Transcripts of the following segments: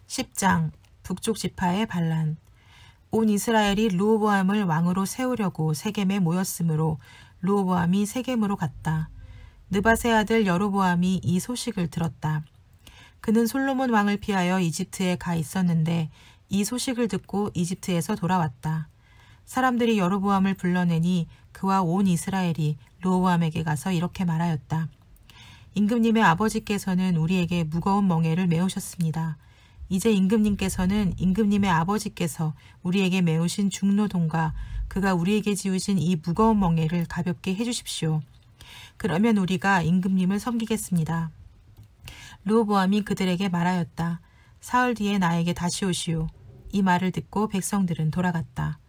10장 북쪽 지파의 반란. 온 이스라엘이 르호보암을 왕으로 세우려고 세겜에 모였으므로 르호보암이 세겜으로 갔다. 느밧의 아들 여로보암이 이 소식을 들었다. 그는 솔로몬 왕을 피하여 이집트에 가 있었는데 이 소식을 듣고 이집트에서 돌아왔다. 사람들이 여로보암을 불러내니 그와 온 이스라엘이 르호보암에게 가서 이렇게 말하였다. 임금님의 아버지께서는 우리에게 무거운 멍에를 메우셨습니다. 이제 임금님께서는 임금님의 아버지께서 우리에게 메우신 중노동과 그가 우리에게 지우신 이 무거운 멍에를 가볍게 해주십시오. 그러면 우리가 임금님을 섬기겠습니다. 르호보암이 그들에게 말하였다. 사흘 뒤에 나에게 다시 오시오. 이 말을 듣고 백성들은 돌아갔다.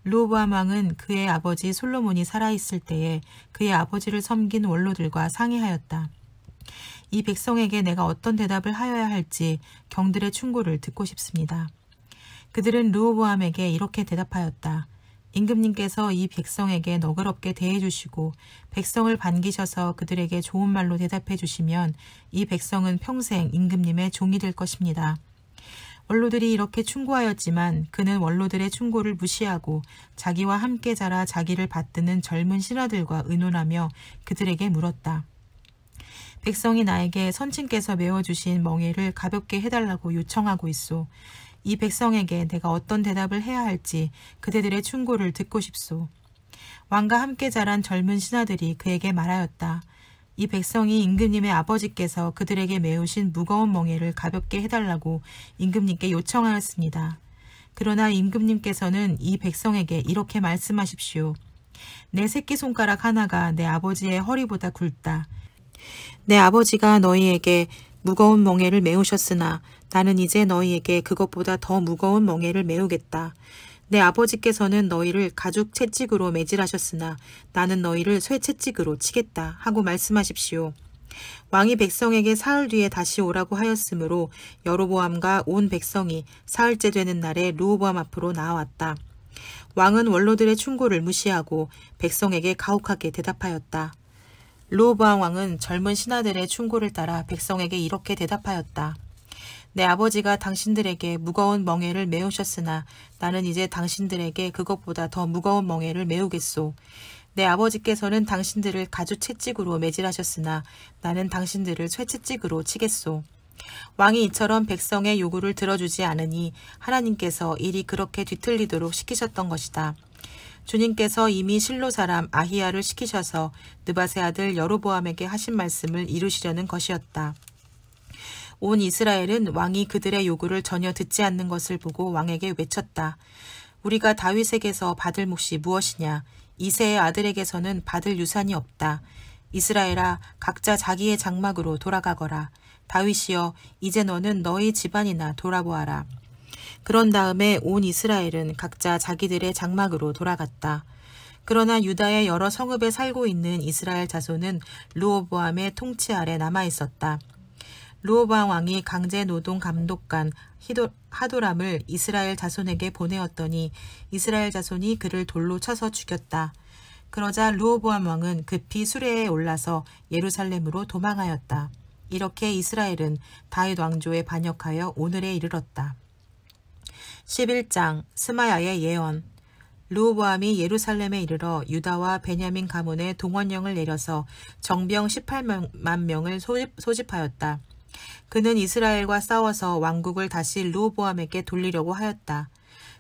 르호보암 왕은 그의 아버지 솔로몬이 살아있을 때에 그의 아버지를 섬긴 원로들과 상의하였다. 이 백성에게 내가 어떤 대답을 하여야 할지 경들의 충고를 듣고 싶습니다. 그들은 르호보암에게 이렇게 대답하였다. 임금님께서 이 백성에게 너그럽게 대해주시고 백성을 반기셔서 그들에게 좋은 말로 대답해 주시면 이 백성은 평생 임금님의 종이 될 것입니다. 원로들이 이렇게 충고하였지만 그는 원로들의 충고를 무시하고 자기와 함께 자라 자기를 받드는 젊은 신하들과 의논하며 그들에게 물었다. 백성이 나에게 선친께서 메워주신 멍에를 가볍게 해달라고 요청하고 있소. 이 백성에게 내가 어떤 대답을 해야 할지 그대들의 충고를 듣고 싶소. 왕과 함께 자란 젊은 신하들이 그에게 말하였다. 이 백성이 임금님의 아버지께서 그들에게 메우신 무거운 멍에를 가볍게 해달라고 임금님께 요청하였습니다. 그러나 임금님께서는 이 백성에게 이렇게 말씀하십시오. 내 새끼손가락 하나가 내 아버지의 허리보다 굵다. 내 아버지가 너희에게 무거운 멍에를 메우셨으나 나는 이제 너희에게 그것보다 더 무거운 멍에를 메우겠다. 내 아버지께서는 너희를 가죽 채찍으로 매질하셨으나 나는 너희를 쇠 채찍으로 치겠다 하고 말씀하십시오. 왕이 백성에게 사흘 뒤에 다시 오라고 하였으므로 여로보암과 온 백성이 사흘째 되는 날에 르호보암 앞으로 나아왔다. 왕은 원로들의 충고를 무시하고 백성에게 가혹하게 대답하였다. 르호보암 왕은 젊은 신하들의 충고를 따라 백성에게 이렇게 대답하였다. 내 아버지가 당신들에게 무거운 멍에를 메우셨으나 나는 이제 당신들에게 그것보다 더 무거운 멍에를 메우겠소. 내 아버지께서는 당신들을 가죽 채찍으로 매질하셨으나 나는 당신들을 쇠채찍으로 치겠소. 왕이 이처럼 백성의 요구를 들어주지 않으니 하나님께서 일이 그렇게 뒤틀리도록 시키셨던 것이다. 주님께서 이미 실로 사람 아히야를 시키셔서 느밧의 아들 여로보암에게 하신 말씀을 이루시려는 것이었다. 온 이스라엘은 왕이 그들의 요구를 전혀 듣지 않는 것을 보고 왕에게 외쳤다. 우리가 다윗에게서 받을 몫이 무엇이냐? 이새의 아들에게서는 받을 유산이 없다. 이스라엘아, 각자 자기의 장막으로 돌아가거라. 다윗이여, 이제 너는 너희 집안이나 돌아보아라. 그런 다음에 온 이스라엘은 각자 자기들의 장막으로 돌아갔다. 그러나 유다의 여러 성읍에 살고 있는 이스라엘 자손은 르호보암의 통치 아래 남아있었다. 르호보암 왕이 강제 노동 감독관 하도람을 이스라엘 자손에게 보내었더니 이스라엘 자손이 그를 돌로 쳐서 죽였다. 그러자 르호보암 왕은 급히 수레에 올라서 예루살렘으로 도망하였다. 이렇게 이스라엘은 다윗 왕조에 반역하여 오늘에 이르렀다. 11장 스마야의 예언. 르호보암이 예루살렘에 이르러 유다와 베냐민 가문에 동원령을 내려서 정병 18만 명을 소집하였다. 그는 이스라엘과 싸워서 왕국을 다시 르호보암에게 돌리려고 하였다.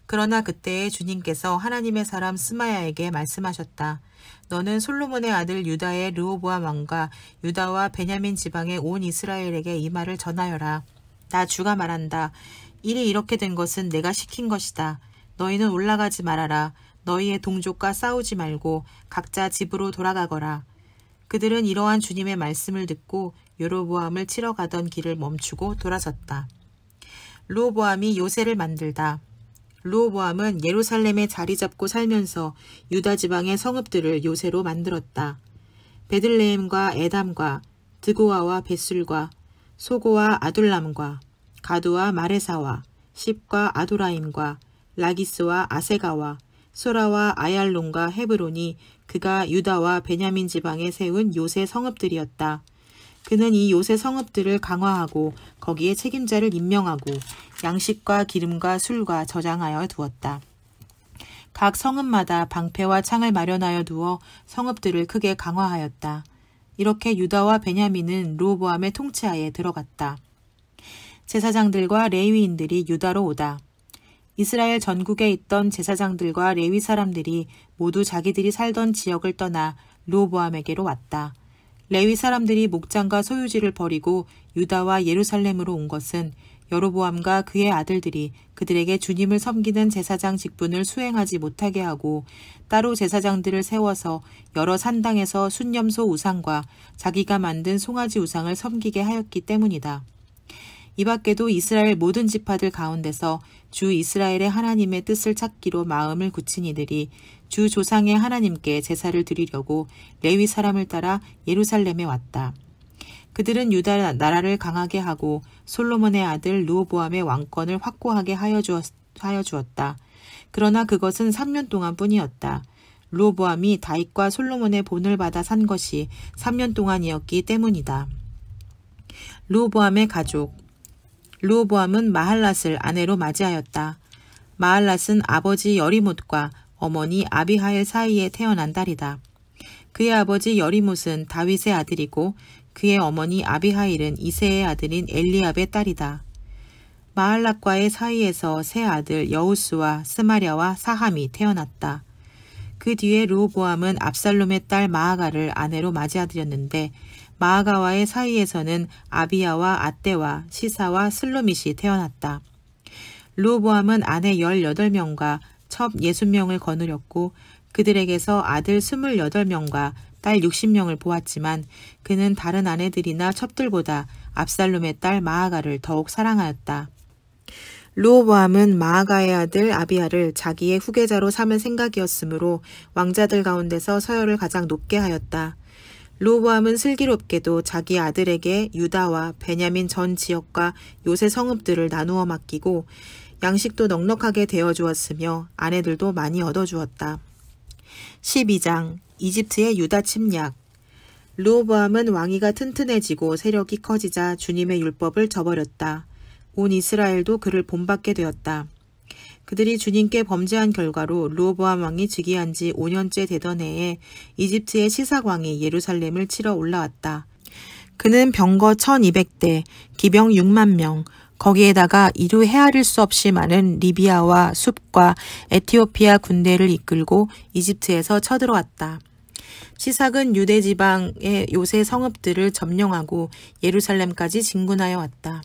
그러나 그때에 주님께서 하나님의 사람 스마야에게 말씀하셨다. 너는 솔로몬의 아들 유다의 르호보암 왕과 유다와 베냐민 지방의 온 이스라엘에게 이 말을 전하여라. 나 주가 말한다. 일이 이렇게 된 것은 내가 시킨 것이다. 너희는 올라가지 말아라. 너희의 동족과 싸우지 말고 각자 집으로 돌아가거라. 그들은 이러한 주님의 말씀을 듣고 여로보암을 치러 가던 길을 멈추고 돌아섰다. 르호보암이 요새를 만들다. 르호보암은 예루살렘에 자리 잡고 살면서 유다 지방의 성읍들을 요새로 만들었다. 베들레헴과 에담과 드고아와 벳술과 소고와 아둘람과 가두와 마레사와 십과 아도라임과 라기스와 아세가와 소라와 아얄론과 헤브론이 그가 유다와 베냐민 지방에 세운 요새 성읍들이었다. 그는 이 요새 성읍들을 강화하고 거기에 책임자를 임명하고 양식과 기름과 술과 저장하여 두었다. 각 성읍마다 방패와 창을 마련하여 두어 성읍들을 크게 강화하였다. 이렇게 유다와 베냐민은 르호보암의 통치하에 들어갔다. 제사장들과 레위인들이 유다로 오다. 이스라엘 전국에 있던 제사장들과 레위 사람들이 모두 자기들이 살던 지역을 떠나 르호보암에게로 왔다. 레위 사람들이 목장과 소유지를 버리고 유다와 예루살렘으로 온 것은 여로보암과 그의 아들들이 그들에게 주님을 섬기는 제사장 직분을 수행하지 못하게 하고 따로 제사장들을 세워서 여러 산당에서 순념소 우상과 자기가 만든 송아지 우상을 섬기게 하였기 때문이다. 이 밖에도 이스라엘 모든 지파들 가운데서 주 이스라엘의 하나님의 뜻을 찾기로 마음을 굳힌 이들이 주 조상의 하나님께 제사를 드리려고 레위 사람을 따라 예루살렘에 왔다. 그들은 유다 나라를 강하게 하고 솔로몬의 아들 르호보암의 왕권을 확고하게 하여 주었다. 그러나 그것은 3년 동안뿐이었다. 르호보암이 다윗과 솔로몬의 본을 받아 산 것이 3년 동안이었기 때문이다. 르호보암의 가족. 르호보암은 마할랏을 아내로 맞이하였다. 마할랏은 아버지 여리못과 어머니 아비하일 사이에 태어난 딸이다. 그의 아버지 여리못은 다윗의 아들이고 그의 어머니 아비하일은 이새의 아들인 엘리압의 딸이다. 마할랏과의 사이에서 세 아들 여우스와 스마랴와 사함이 태어났다. 그 뒤에 르호보암은 압살롬의 딸 마아가를 아내로 맞이하였는데 마아가와의 사이에서는 아비야와 아떼와 시사와 슬로밋이 태어났다. 르호보암은 아내 18명과 첩 60명을 거느렸고 그들에게서 아들 28명과 딸 60명을 보았지만 그는 다른 아내들이나 첩들보다 압살롬의 딸 마아가를 더욱 사랑하였다. 르호보암은 마아가의 아들 아비야를 자기의 후계자로 삼을 생각이었으므로 왕자들 가운데서 서열을 가장 높게 하였다. 르호보암은 슬기롭게도 자기 아들에게 유다와 베냐민 전 지역과 요새 성읍들을 나누어 맡기고 양식도 넉넉하게 되어 주었으며 아내들도 많이 얻어 주었다. 12장 이집트의 유다 침략. 르호보암은 왕위가 튼튼해지고 세력이 커지자 주님의 율법을 저버렸다. 온 이스라엘도 그를 본받게 되었다. 그들이 주님께 범죄한 결과로 르호보암 왕이 즉위한 지 5년째 되던 해에 이집트의 시삭 왕이 예루살렘을 치러 올라왔다. 그는 병거 1200대, 기병 6만 명, 거기에다가 이루 헤아릴 수 없이 많은 리비아와 숲과 에티오피아 군대를 이끌고 이집트에서 쳐들어왔다. 시삭은 유대 지방의 요새 성읍들을 점령하고 예루살렘까지 진군하여 왔다.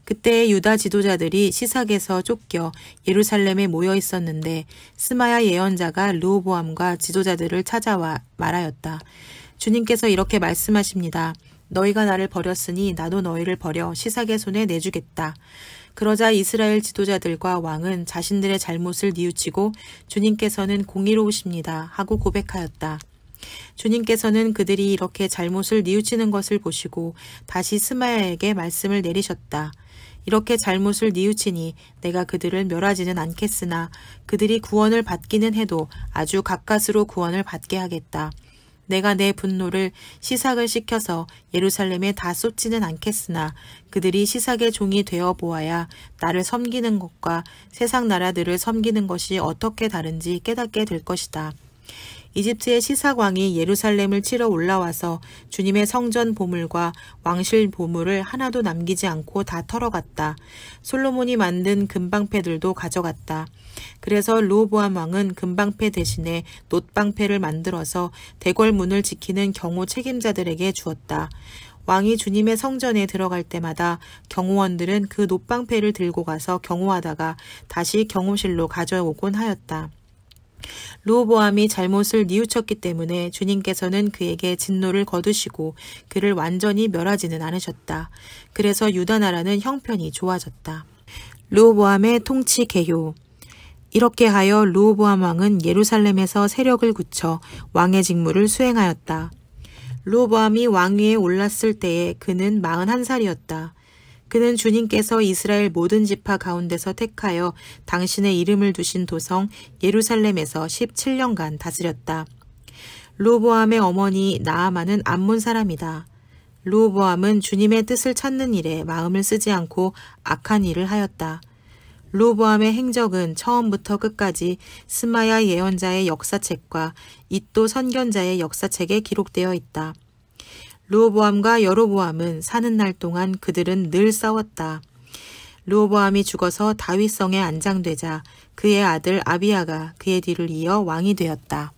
그때의 유다 지도자들이 시삭에서 쫓겨 예루살렘에 모여 있었는데 스마야 예언자가 르호보암과 지도자들을 찾아와 말하였다. 주님께서 이렇게 말씀하십니다. 너희가 나를 버렸으니 나도 너희를 버려 시삭의 손에 내주겠다. 그러자 이스라엘 지도자들과 왕은 자신들의 잘못을 뉘우치고 주님께서는 공의로우십니다 하고 고백하였다. 주님께서는 그들이 이렇게 잘못을 뉘우치는 것을 보시고 다시 스마야에게 말씀을 내리셨다. 이렇게 잘못을 뉘우치니 내가 그들을 멸하지는 않겠으나 그들이 구원을 받기는 해도 아주 가까스로 구원을 받게 하겠다. 내가 내 분노를 시삭을 시켜서 예루살렘에 다 쏟지는 않겠으나 그들이 시삭의 종이 되어 보아야 나를 섬기는 것과 세상 나라들을 섬기는 것이 어떻게 다른지 깨닫게 될 것이다. 이집트의 시삭 왕이 예루살렘을 치러 올라와서 주님의 성전 보물과 왕실 보물을 하나도 남기지 않고 다 털어갔다. 솔로몬이 만든 금방패들도 가져갔다. 그래서 르호보암 왕은 금방패 대신에 놋방패를 만들어서 대궐문을 지키는 경호 책임자들에게 주었다. 왕이 주님의 성전에 들어갈 때마다 경호원들은 그 놋방패를 들고 가서 경호하다가 다시 경호실로 가져오곤 하였다. 르호보암이 잘못을 뉘우쳤기 때문에 주님께서는 그에게 진노를 거두시고 그를 완전히 멸하지는 않으셨다. 그래서 유다 나라는 형편이 좋아졌다. 르호보암의 통치 개요. 이렇게 하여 르호보암 왕은 예루살렘에서 세력을 굳혀 왕의 직무를 수행하였다. 르호보암이 왕위에 올랐을 때에 그는 41살이었다. 그는 주님께서 이스라엘 모든 지파 가운데서 택하여 당신의 이름을 두신 도성 예루살렘에서 17년간 다스렸다. 르호보암의 어머니 나아만은 암몬 사람이다. 르호보암은 주님의 뜻을 찾는 일에 마음을 쓰지 않고 악한 일을 하였다. 르호보암의 행적은 처음부터 끝까지 스마야 예언자의 역사책과 잇도 선견자의 역사책에 기록되어 있다. 르호보암과 여로보암은 사는 날 동안 그들은 늘 싸웠다. 르호보암이 죽어서 다윗성에 안장되자 그의 아들 아비야가 그의 뒤를 이어 왕이 되었다.